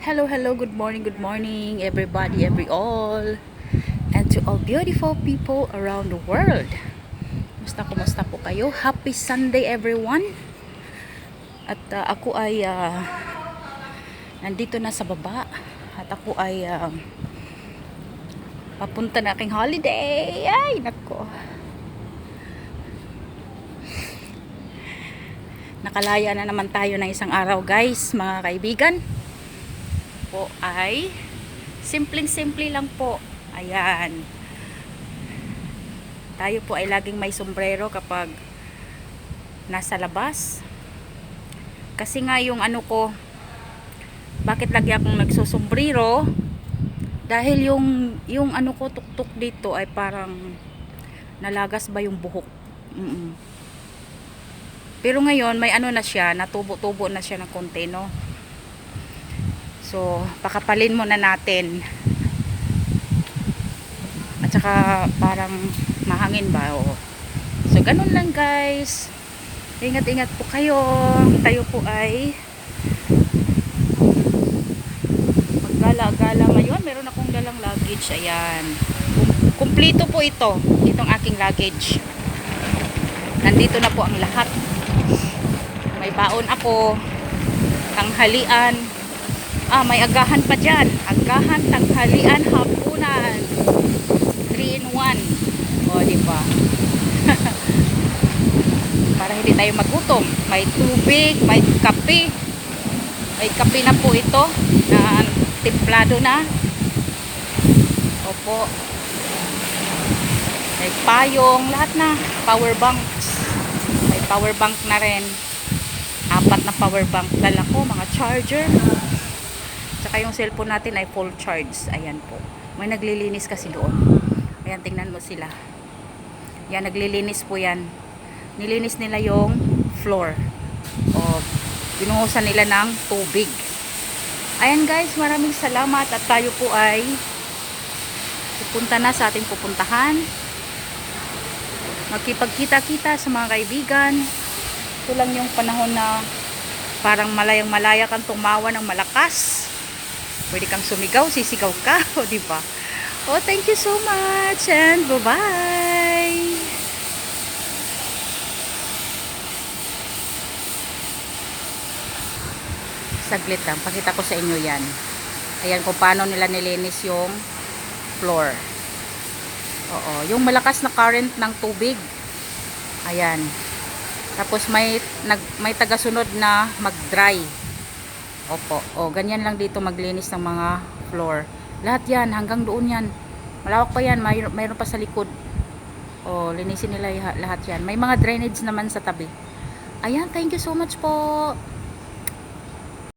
Hello, hello, good morning, everybody, every all, and to all beautiful people around the world. Kumusta po kayo? Happy Sunday, everyone. At ako ay nandito na sa baba. At ako ay papunta na aking holiday. Ay, nako. Nakalaya na naman tayo ng isang araw, guys, mga kaibigan. Po ay simpleng-simple lang po. Ayan. Tayo po ay laging may sombrero kapag nasa labas. Kasi nga yung ano ko, bakit lagi akong nagsusombrero? Dahil yung ano ko tuktok dito ay parang nalagas ba yung buhok. Pero ngayon may ano na siya, natubo-tubo na siya ng konti, no? So, pakapalin muna natin. At saka parang mahangin ba? O. So, ganun lang, guys. Ingat-ingat po kayo. Tayo po ay maggala-gala ngayon. Meron akong dalang luggage. Ayan. Kumplito po ito. Itong aking luggage. Nandito na po ang lahat. May baon ako. Tanghalian. May agahan pa dyan. Agahan, tanghalian, hapunan. 3 in 1. O, diba? Para hindi tayo magutom. May tubig, may kape. May kape na po ito. Na timplado na. Opo. May payong. Lahat na. Power banks. May power bank na rin. 4 na power bank. Dala ko, mga charger. Tsaka yung cellphone natin ay full charge. Ayan po. May naglilinis kasi doon. Ayan, tingnan mo sila. Yan, naglilinis po yan. Nilinis nila yung floor. O, binuhusan nila ng tubig. Ayan guys, maraming salamat. At tayo po ay pupunta na sa ating pupuntahan. Magkipagkita-kita sa mga kaibigan. Ito lang yung panahon na parang malayang-malaya kang tumawa ng malakas. Pwede kang sumigaw, sisigaw ka, o diba? Oh, thank you so much and bye-bye. Saglit lang, pakita ko sa inyo yan. Ayan kung paano nila nilinis yung floor. Oo, yung malakas na current ng tubig. Ayan. Tapos may tagasunod na mag-dry. Opo. O, ganyan lang dito maglinis ng mga floor. Lahat yan, hanggang doon yan. Malawak pa yan, mayroon pa sa likod. O, linisin nila lahat yan. May mga drainage naman sa tabi. Ayan, thank you so much po.